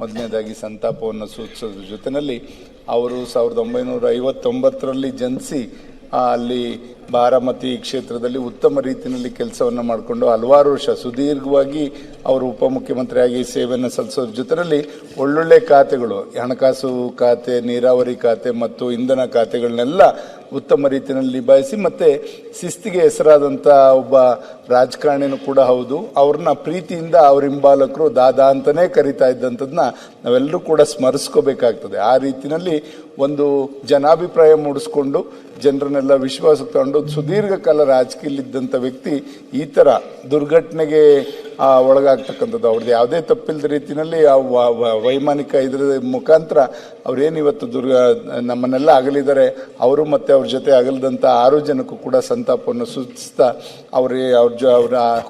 ಮೊದಲನೇದಾಗಿ ಸಂತಾಪವನ್ನು ಸೂಚಿಸೋದ್ರ ಜೊತೆಯಲ್ಲಿ ಅವರು 1959ರಲ್ಲಿ ಜನಿಸಿ ಅಲ್ಲಿ ಬಾರಾಮತಿ ಕ್ಷೇತ್ರದಲ್ಲಿ ಉತ್ತಮ ರೀತಿಯಲ್ಲಿ ಕೆಲಸವನ್ನು ಮಾಡಿಕೊಂಡು ಹಲವಾರು ವರ್ಷ ಸುದೀರ್ಘವಾಗಿ ಅವರು ಉಪಮುಖ್ಯಮಂತ್ರಿಯಾಗಿ ಸೇವೆಯನ್ನು ಸಲ್ಲಿಸೋದ್ರ ಜೊತೆಯಲ್ಲಿ ಒಳ್ಳೊಳ್ಳೆ ಖಾತೆಗಳು, ಹಣಕಾಸು ಖಾತೆ, ನೀರಾವರಿ ಖಾತೆ ಮತ್ತು ಇಂಧನ ಖಾತೆಗಳನ್ನೆಲ್ಲ ಉತ್ತಮ ರೀತಿಯಲ್ಲಿ ನಿಭಾಯಿಸಿ ಮತ್ತು ಶಿಸ್ತಿಗೆ ಹೆಸರಾದಂಥ ಒಬ್ಬ ರಾಜಕಾರಣಿನೂ ಕೂಡ ಹೌದು. ಅವ್ರನ್ನ ಪ್ರೀತಿಯಿಂದ ಅವ್ರ ಹಿಂಬಾಲಕರು ದಾದಾ ಅಂತಲೇ ಕರಿತಾ ಇದ್ದಂಥದ್ದನ್ನ ನಾವೆಲ್ಲರೂ ಕೂಡ ಸ್ಮರಿಸ್ಕೋಬೇಕಾಗ್ತದೆ. ಆ ರೀತಿಯಲ್ಲಿ ಒಂದು ಜನಾಭಿಪ್ರಾಯ ಮೂಡಿಸ್ಕೊಂಡು ಜನರನ್ನೆಲ್ಲ ವಿಶ್ವಾಸಕ್ಕೆ ತಗೊಂಡು ಸುದೀರ್ಘ ಕಾಲ ರಾಜಕೀಯದಲ್ಲಿದ್ದಂಥ ವ್ಯಕ್ತಿ ಈ ಥರ ದುರ್ಘಟನೆಗೆ ಒಳಗಾಗ್ತಕ್ಕಂಥದ್ದು ಅವ್ರದ್ದು ಯಾವುದೇ ತಪ್ಪಿಲ್ಲದ ರೀತಿಯಲ್ಲಿ ಆ ವೈಮಾನಿಕ ಇದರ ಮುಖಾಂತರ ಅವರೇನಿವತ್ತು ನಮ್ಮನ್ನೆಲ್ಲ ಅಗಲಿದ್ದಾರೆ, ಅವರು ಮತ್ತು ಅವ್ರ ಜೊತೆ ಅಗಲಿದಂಥ 6 ಜನಕ್ಕೂ ಕೂಡ ಸಂತಾಪವನ್ನು ಸೂಚಿಸ್ತಾ ಅವರ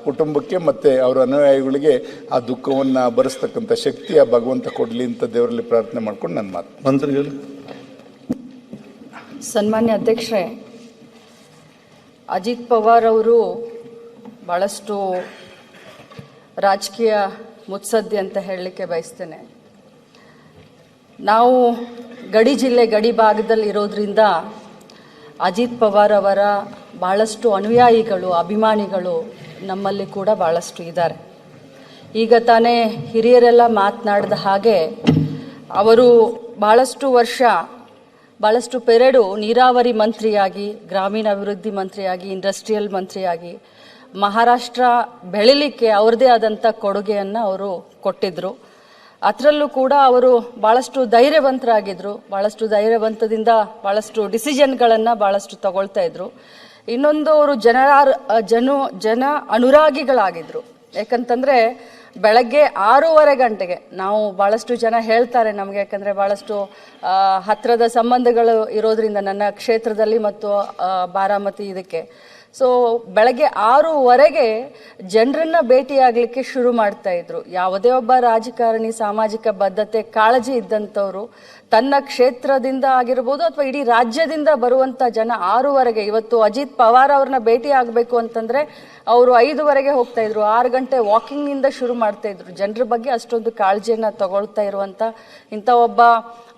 ಕುಟುಂಬಕ್ಕೆ ಮತ್ತು ಅವರ ಅನುಯಾಯಿಗಳಿಗೆ ಆ ದುಃಖವನ್ನು ಭರಿಸ್ತಕ್ಕಂಥ ಶಕ್ತಿ ಆ ಭಗವಂತ ಕೊಡಲಿ ಅಂತ ದೇವರಲ್ಲಿ ಪ್ರಾರ್ಥನೆ ಮಾಡ್ಕೊಂಡು ನನ್ನ ಮಾತು. ಮಂತ್ರಿಗಳು. ಸನ್ಮಾನ್ಯ ಅಧ್ಯಕ್ಷರೇ, ಅಜಿತ್ ಪವಾರ್ ಅವರು ಭಾಳಷ್ಟು ರಾಜಕೀಯ ಮುತ್ಸದ್ದಿ ಅಂತ ಹೇಳಲಿಕ್ಕೆ ಬಯಸ್ತೇನೆ. ನಾವು ಗಡಿ ಜಿಲ್ಲೆ ಗಡಿ ಭಾಗದಲ್ಲಿ ಇರೋದ್ರಿಂದ ಅಜಿತ್ ಪವಾರ್ ಅವರ ಭಾಳಷ್ಟು ಅನುಯಾಯಿಗಳು, ಅಭಿಮಾನಿಗಳು ನಮ್ಮಲ್ಲಿ ಕೂಡ ಭಾಳಷ್ಟು ಇದ್ದಾರೆ. ಈಗ ತಾನೇ ಹಿರಿಯರೆಲ್ಲ ಮಾತನಾಡಿದ ಹಾಗೆ ಅವರು ಭಾಳಷ್ಟು ವರ್ಷ, ಭಾಳಷ್ಟು ಪೆರಡು ನೀರಾವರಿ ಮಂತ್ರಿಯಾಗಿ, ಗ್ರಾಮೀಣಾಭಿವೃದ್ಧಿ ಮಂತ್ರಿಯಾಗಿ, ಇಂಡಸ್ಟ್ರಿಯಲ್ ಮಂತ್ರಿಯಾಗಿ ಮಹಾರಾಷ್ಟ್ರ ಬೆಳಿಲಿಕ್ಕೆ ಅವ್ರದ್ದೇ ಆದಂಥ ಕೊಡುಗೆಯನ್ನು ಅವರು ಕೊಟ್ಟಿದ್ದರು. ಅದರಲ್ಲೂ ಕೂಡ ಅವರು ಭಾಳಷ್ಟು ಧೈರ್ಯವಂತರಾಗಿದ್ದರು. ಭಾಳಷ್ಟು ಧೈರ್ಯವಂತದಿಂದ ಭಾಳಷ್ಟು ಡಿಸಿಷನ್ಗಳನ್ನು ಭಾಳಷ್ಟು ತಗೊಳ್ತಾ ಇದ್ರು. ಇನ್ನೊಂದು, ಅವರು ಜನ ಅನುರಾಗಿಗಳಾಗಿದ್ದರು. ಯಾಕಂತಂದರೆ ಬೆಳಗ್ಗೆ 6:30 ಗಂಟೆಗೆ ನಾವು ಭಾಳಷ್ಟು ಜನ ಹೇಳ್ತಾರೆ ನಮಗೆ, ಯಾಕಂದರೆ ಭಾಳಷ್ಟು ಹತ್ತಿರದ ಸಂಬಂಧಗಳು ಇರೋದ್ರಿಂದ ನನ್ನ ಕ್ಷೇತ್ರದಲ್ಲಿ ಮತ್ತು ಬಾರಾಮತಿ ಇದಕ್ಕೆ. ಸೊ ಬೆಳಗ್ಗೆ 6:15ಗೆ ಜನರನ್ನ ಭೇಟಿಯಾಗಲಿಕ್ಕೆ ಶುರು ಮಾಡ್ತಾ ಇದ್ರು. ಯಾವುದೇ ಒಬ್ಬ ರಾಜಕಾರಣಿ ಸಾಮಾಜಿಕ ಬದ್ಧತೆ, ಕಾಳಜಿ ಇದ್ದಂಥವ್ರು ತನ್ನ ಕ್ಷೇತ್ರದಿಂದ ಆಗಿರ್ಬೋದು ಅಥವಾ ಇಡೀ ರಾಜ್ಯದಿಂದ ಬರುವಂಥ ಜನ 6:15ಗೆ, ಇವತ್ತು ಅಜಿತ್ ಪವಾರ್ ಅವ್ರನ್ನ ಭೇಟಿ ಆಗಬೇಕು ಅಂತಂದರೆ ಅವರು 5:15ಗೆ ಹೋಗ್ತಾ ಇದ್ರು. 6 ಗಂಟೆ ವಾಕಿಂಗ್ನಿಂದ ಶುರು ಮಾಡ್ತಾ ಇದ್ರು. ಜನರ ಬಗ್ಗೆ ಅಷ್ಟೊಂದು ಕಾಳಜಿಯನ್ನು ತಗೊಳ್ತಾ ಇರುವಂಥ ಇಂಥ ಒಬ್ಬ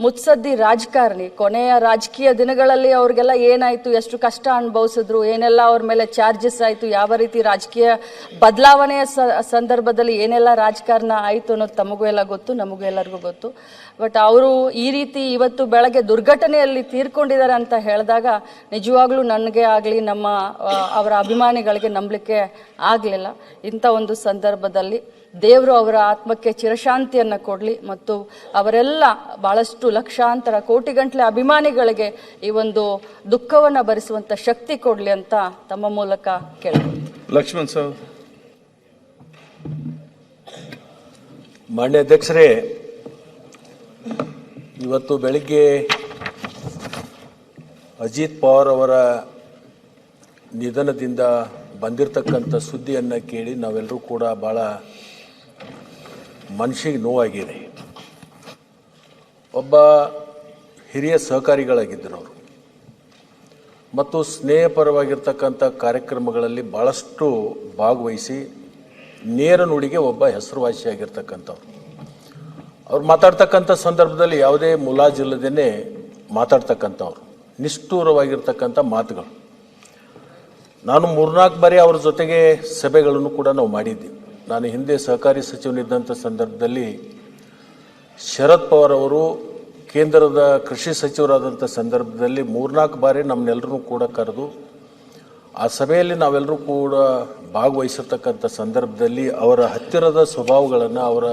ಮುತ್ಸದ್ದಿ ರಾಜಕಾರಣಿ ಕೊನೆಯ ರಾಜಕೀಯ ದಿನಗಳಲ್ಲಿ ಅವ್ರಿಗೆಲ್ಲ ಏನಾಯಿತು, ಎಷ್ಟು ಕಷ್ಟ ಅನುಭವಿಸಿದ್ರು, ಏನೆಲ್ಲ ಅವ್ರ ಮೇಲೆ ಚಾರ್ಜಸ್ ಆಯಿತು, ಯಾವ ರೀತಿ ರಾಜಕೀಯ ಬದಲಾವಣೆಯ ಸಂದರ್ಭದಲ್ಲಿ ಏನೆಲ್ಲ ರಾಜಕಾರಣ ಆಯಿತು ಅನ್ನೋದು ತಮಗೂ ಎಲ್ಲ ಗೊತ್ತು, ನಮಗೂ ಎಲ್ಲರಿಗೂ ಗೊತ್ತು. ಬಟ್ ಅವರು ಈ ರೀತಿ ಇವತ್ತು ಬೆಳಗ್ಗೆ ದುರ್ಘಟನೆಯಲ್ಲಿ ತೀರ್ಕೊಂಡಿದ್ದಾರೆ ಅಂತ ಹೇಳಿದಾಗ ನಿಜವಾಗ್ಲೂ ನನಗೆ ಆಗಲಿ ನಮ್ಮ ಅವರ ಅಭಿಮಾನಿಗಳಿಗೆ ನಂಬಲಿಕ್ಕೆ ಆಗಲಿಲ್ಲ. ಇಂಥ ಒಂದು ಸಂದರ್ಭದಲ್ಲಿ ದೇವರು ಅವರ ಆತ್ಮಕ್ಕೆ ಚಿರಶಾಂತಿಯನ್ನು ಕೊಡಲಿ ಮತ್ತು ಅವರೆಲ್ಲ ಭಾಳಷ್ಟು ಲಕ್ಷಾಂತರ ಕೋಟಿಗಟ್ಟಲೆ ಅಭಿಮಾನಿಗಳಿಗೆ ಈ ಒಂದು ದುಃಖವನ್ನು ಭರಿಸುವಂಥ ಶಕ್ತಿ ಕೊಡಲಿ ಅಂತ ತಮ್ಮ ಮೂಲಕ ಕೇಳ್ತೀನಿ. ಲಕ್ಷ್ಮಣ್ ಸರ್. ಮಾನ್ಯ ಅಧ್ಯಕ್ಷರೇ, ಇವತ್ತು ಬೆಳಿಗ್ಗೆ ಅಜಿತ್ ಪವಾರ್ ಅವರ ನಿಧನದಿಂದ ಬಂದಿರತಕ್ಕಂಥ ಸುದ್ದಿಯನ್ನು ಕೇಳಿ ನಾವೆಲ್ಲರೂ ಕೂಡ ಭಾಳ ಮನಸ್ಸಿಗೆ ನೋವಾಗಿದೆ. ಒಬ್ಬ ಹಿರಿಯ ಸಹಕಾರಿಗಳಾಗಿದ್ದರು ಅವರು ಮತ್ತು ಸ್ನೇಹಪರವಾಗಿರ್ತಕ್ಕಂಥ ಕಾರ್ಯಕ್ರಮಗಳಲ್ಲಿ ಭಾಳಷ್ಟು ಭಾಗವಹಿಸಿ ನೇರ ನುಡಿಗೆ ಒಬ್ಬ ಹೆಸರುವಾಸಿಯಾಗಿರ್ತಕ್ಕಂಥವ್ರು. ಅವ್ರು ಮಾತಾಡ್ತಕ್ಕಂಥ ಸಂದರ್ಭದಲ್ಲಿ ಯಾವುದೇ ಮುಲಾಜಿಲ್ಲದೇ ಮಾತಾಡ್ತಕ್ಕಂಥವ್ರು, ನಿಷ್ಠೂರವಾಗಿರ್ತಕ್ಕಂಥ ಮಾತುಗಳು. ನಾನು 3-4 ಬಾರಿ ಅವ್ರ ಜೊತೆಗೆ ಸಭೆಗಳನ್ನು ಕೂಡ ನಾವು ಮಾಡಿದ್ದೀವಿ. ನಾನು ಹಿಂದೆ ಸಹಕಾರಿ ಸಚಿವನಿದ್ದಂಥ ಸಂದರ್ಭದಲ್ಲಿ ಶರದ್ ಪವಾರ್ ಅವರು ಕೇಂದ್ರದ ಕೃಷಿ ಸಚಿವರಾದಂಥ ಸಂದರ್ಭದಲ್ಲಿ 3-4 ಬಾರಿ ನಮ್ಮನ್ನೆಲ್ಲರೂ ಕೂಡ ಕರೆದು ಆ ಸಭೆಯಲ್ಲಿ ನಾವೆಲ್ಲರೂ ಕೂಡ ಭಾಗವಹಿಸಿರ್ತಕ್ಕಂಥ ಸಂದರ್ಭದಲ್ಲಿ ಅವರ ಹತ್ತಿರದ ಸ್ವಭಾವಗಳನ್ನು, ಅವರ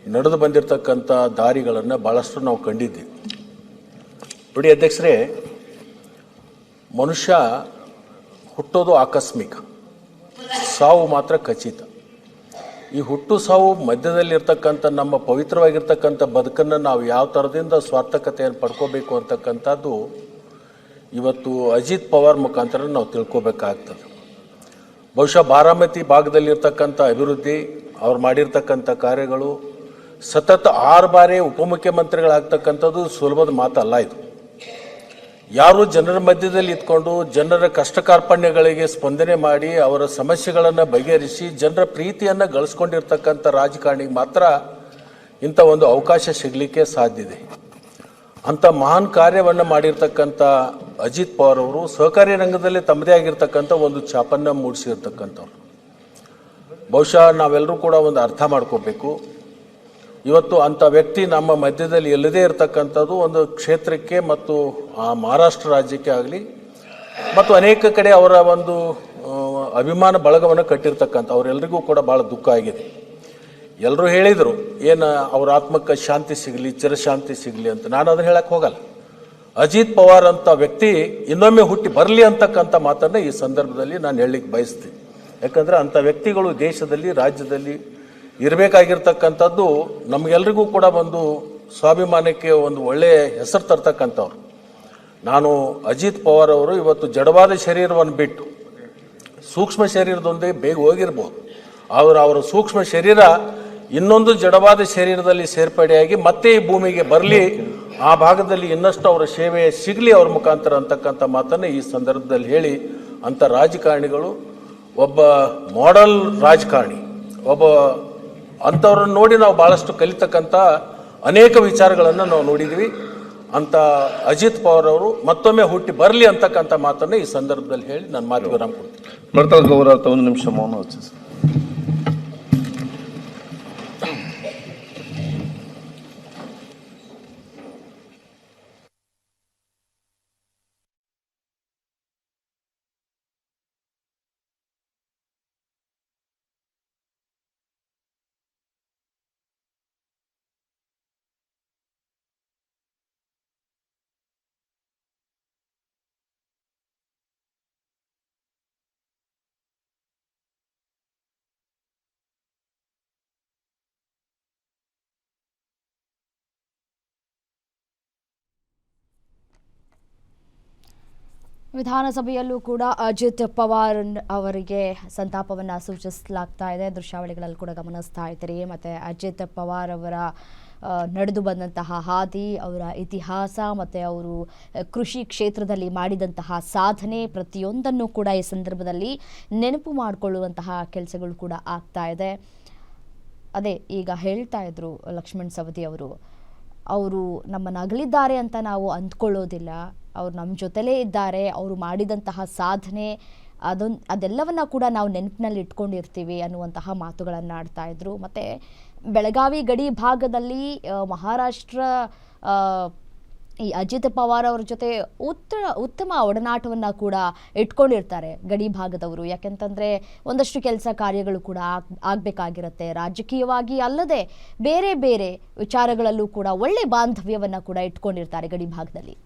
ನಡೆದು ಬಂದಿರತಕ್ಕಂಥ ದಾರಿಗಳನ್ನು ಭಾಳಷ್ಟು ನಾವು ಕಂಡಿದ್ದೀವಿ. ನೋಡಿ ಅಧ್ಯಕ್ಷರೇ, ಮನುಷ್ಯ ಹುಟ್ಟೋದು ಆಕಸ್ಮಿಕ, ಸಾವು ಮಾತ್ರ ಖಚಿತ. ಈ ಹುಟ್ಟು ಸಾವು ಮಧ್ಯದಲ್ಲಿರ್ತಕ್ಕಂಥ ನಮ್ಮ ಪವಿತ್ರವಾಗಿರ್ತಕ್ಕಂಥ ಬದುಕನ್ನು ನಾವು ಯಾವ ಥರದಿಂದ ಸ್ವಾರ್ಥಕತೆಯನ್ನು ಪಡ್ಕೋಬೇಕು ಅಂತಕ್ಕಂಥದ್ದು ಇವತ್ತು ಅಜಿತ್ ಪವಾರ್ ಮುಖಾಂತರ ನಾವು ತಿಳ್ಕೊಬೇಕಾಗ್ತದೆ. ಬಹುಶಃ ಬಾರಾಮತಿ ಭಾಗದಲ್ಲಿರ್ತಕ್ಕಂಥ ಅಭಿವೃದ್ಧಿ, ಅವ್ರು ಮಾಡಿರ್ತಕ್ಕಂಥ ಕಾರ್ಯಗಳು, ಸತತ 6 ಬಾರಿ ಉಪಮುಖ್ಯಮಂತ್ರಿಗಳಾಗ್ತಕ್ಕಂಥದ್ದು ಸುಲಭದ ಮಾತಲ್ಲ. ಇದು ಯಾರು ಜನರ ಮಧ್ಯದಲ್ಲಿ ಇದ್ಕೊಂಡು ಜನರ ಕಷ್ಟ ಕಾರ್ಪಣ್ಯಗಳಿಗೆ ಸ್ಪಂದನೆ ಮಾಡಿ ಅವರ ಸಮಸ್ಯೆಗಳನ್ನು ಬಗೆಹರಿಸಿ ಜನರ ಪ್ರೀತಿಯನ್ನು ಗಳಿಸ್ಕೊಂಡಿರ್ತಕ್ಕಂಥ ರಾಜಕಾರಣಿಗೆ ಮಾತ್ರ ಇಂಥ ಒಂದು ಅವಕಾಶ ಸಿಗಲಿಕ್ಕೆ ಸಾಧ್ಯ ಇದೆ. ಅಂಥ ಮಹಾನ್ ಕಾರ್ಯವನ್ನು ಮಾಡಿರ್ತಕ್ಕಂಥ ಅಜಿತ್ ಪವಾರ್ ಅವರು ಸಹಕಾರಿ ರಂಗದಲ್ಲಿ ತಮ್ಮದೇ ಆಗಿರ್ತಕ್ಕಂಥ ಒಂದು ಛಾಪನ್ನು ಮೂಡಿಸಿರ್ತಕ್ಕಂಥವ್ರು. ಬಹುಶಃ ನಾವೆಲ್ಲರೂ ಕೂಡ ಒಂದು ಅರ್ಥ ಮಾಡ್ಕೋಬೇಕು. ಇವತ್ತು ಅಂಥ ವ್ಯಕ್ತಿ ನಮ್ಮ ಮಧ್ಯದಲ್ಲಿ ಎಲ್ಲದೇ ಇರತಕ್ಕಂಥದ್ದು ಒಂದು ಕ್ಷೇತ್ರಕ್ಕೆ ಮತ್ತು ಮಹಾರಾಷ್ಟ್ರ ರಾಜ್ಯಕ್ಕೆ ಆಗಲಿ ಮತ್ತು ಅನೇಕ ಕಡೆ ಅವರ ಒಂದು ಅಭಿಮಾನ ಬಳಗವನ್ನು ಕಟ್ಟಿರ್ತಕ್ಕಂಥ ಅವರೆಲ್ಲರಿಗೂ ಕೂಡ ಭಾಳ ದುಃಖ ಆಗಿದೆ. ಎಲ್ಲರೂ ಹೇಳಿದರು ಏನು ಅವ್ರ ಆತ್ಮಕ್ಕೆ ಶಾಂತಿ ಸಿಗಲಿ, ಚಿರಶಾಂತಿ ಸಿಗಲಿ ಅಂತ. ನಾನು ಅದನ್ನು ಹೇಳಕ್ಕೆ ಹೋಗಲ್ಲ. ಅಜಿತ್ ಪವಾರ್ ಅಂತ ವ್ಯಕ್ತಿ ಇನ್ನೊಮ್ಮೆ ಹುಟ್ಟಿ ಬರಲಿ ಅಂತಕ್ಕಂಥ ಮಾತನ್ನು ಈ ಸಂದರ್ಭದಲ್ಲಿ ನಾನು ಹೇಳಲಿಕ್ಕೆ ಬಯಸ್ತೀನಿ. ಯಾಕಂದರೆ ಅಂಥ ವ್ಯಕ್ತಿಗಳು ದೇಶದಲ್ಲಿ, ರಾಜ್ಯದಲ್ಲಿ ಇರಬೇಕಾಗಿರ್ತಕ್ಕಂಥದ್ದು ನಮಗೆಲ್ರಿಗೂ ಕೂಡ ಒಂದು ಸ್ವಾಭಿಮಾನಕ್ಕೆ ಒಂದು ಒಳ್ಳೆಯ ಹೆಸರು ತರ್ತಕ್ಕಂಥವ್ರು. ನಾನು ಅಜಿತ್ ಪವಾರ್ ಅವರು ಇವತ್ತು ಜಡವಾದ ಶರೀರವನ್ನು ಬಿಟ್ಟು ಸೂಕ್ಷ್ಮ ಶರೀರದೊಂದಿಗೆ ಬೇಗ ಹೋಗಿರ್ಬೋದು. ಅವರ ಸೂಕ್ಷ್ಮ ಶರೀರ ಇನ್ನೊಂದು ಜಡವಾದ ಶರೀರದಲ್ಲಿ ಸೇರ್ಪಡೆಯಾಗಿ ಮತ್ತೆ ಈ ಭೂಮಿಗೆ ಬರಲಿ, ಆ ಭಾಗದಲ್ಲಿ ಇನ್ನಷ್ಟು ಅವರ ಸೇವೆ ಸಿಗಲಿ ಅವ್ರ ಮುಖಾಂತರ ಅಂತಕ್ಕಂಥ ಮಾತನ್ನು ಈ ಸಂದರ್ಭದಲ್ಲಿ ಹೇಳಿ, ಅಂಥ ರಾಜಕಾರಣಿಗಳು ಒಬ್ಬ ಮಾಡೆಲ್ ರಾಜಕಾರಣಿ, ಒಬ್ಬ ಅಂಥವ್ರನ್ನ ನೋಡಿ ನಾವು ಭಾಳಷ್ಟು ಕಲಿತಕ್ಕಂಥ ಅನೇಕ ವಿಚಾರಗಳನ್ನು ನಾವು ನೋಡಿದ್ವಿ. ಅಂತ ಅಜಿತ್ ಪವಾರ್ ಅವರು ಮತ್ತೊಮ್ಮೆ ಹುಟ್ಟಿ ಬರಲಿ ಅಂತಕ್ಕಂಥ ಮಾತನ್ನು ಈ ಸಂದರ್ಭದಲ್ಲಿ ಹೇಳಿ ನನ್ನ ಮಾತು ವಿರಾಮ ಕೊಡ್ತೀನಿ. ಬರ್ತಾಳೆ ಗೌರವಾರ್ಥ 1 ನಿಮಿಷ ಮೌನ ವಹಿಸಿ. ವಿಧಾನಸಭೆಯಲ್ಲೂ ಕೂಡ ಅಜಿತ್ ಪವಾರ್ ಅವರಿಗೆ ಸಂತಾಪವನ್ನು ಸೂಚಿಸಲಾಗ್ತಾ ಇದೆ. ದೃಶ್ಯಾವಳಿಗಳಲ್ಲಿ ಕೂಡ ಗಮನಿಸ್ತಾ ಇದ್ದೀರಿ. ಮತ್ತು ಅಜಿತ್ ಪವಾರ್ ಅವರ ನಡೆದು ಬಂದಂತಹ ಹಾದಿ, ಅವರ ಇತಿಹಾಸ ಮತ್ತು ಅವರು ಕೃಷಿ ಕ್ಷೇತ್ರದಲ್ಲಿ ಮಾಡಿದಂತಹ ಸಾಧನೆ ಪ್ರತಿಯೊಂದನ್ನು ಕೂಡ ಈ ಸಂದರ್ಭದಲ್ಲಿ ನೆನಪು ಮಾಡಿಕೊಳ್ಳುವಂತಹ ಕೆಲಸಗಳು ಕೂಡ ಆಗ್ತಾ ಇದೆ. ಅದೇ ಈಗ ಹೇಳ್ತಾ ಇದ್ರು ಲಕ್ಷ್ಮಣ್ ಸವದಿ ಅವರು ನಮ್ಮನ್ನು ಅಗಲಿದ್ದಾರೆ ಅಂತ ನಾವು ಅಂದ್ಕೊಳ್ಳೋದಿಲ್ಲ. ಅವ್ರು ನಮ್ಮ ಜೊತೆಲೇ ಇದ್ದಾರೆ. ಅವರು ಮಾಡಿದಂತಹ ಸಾಧನೆ ಅದೆಲ್ಲವನ್ನ ಕೂಡ ನಾವು ನೆನಪಿನಲ್ಲಿ ಇಟ್ಕೊಂಡಿರ್ತೀವಿ ಅನ್ನುವಂತಹ ಮಾತುಗಳನ್ನು ಆಡ್ತಾ ಇದ್ರು. ಮತ್ತು ಬೆಳಗಾವಿ ಗಡಿ ಭಾಗದಲ್ಲಿ ಮಹಾರಾಷ್ಟ್ರ ಈ ಅಜಿತ್ ಪವಾರ್ ಅವ್ರ ಜೊತೆ ಉತ್ತಮ ಒಡನಾಟವನ್ನು ಕೂಡ ಇಟ್ಕೊಂಡಿರ್ತಾರೆ ಗಡಿ ಭಾಗದವರು. ಯಾಕೆಂತಂದರೆ ಒಂದಷ್ಟು ಕೆಲಸ ಕಾರ್ಯಗಳು ಕೂಡ ಆಗಬೇಕಾಗಿರುತ್ತೆ. ರಾಜಕೀಯವಾಗಿ ಅಲ್ಲದೆ ಬೇರೆ ಬೇರೆ ವಿಚಾರಗಳಲ್ಲೂ ಕೂಡ ಒಳ್ಳೆ ಬಾಂಧವ್ಯವನ್ನು ಕೂಡ ಇಟ್ಕೊಂಡಿರ್ತಾರೆ ಗಡಿ ಭಾಗದಲ್ಲಿ.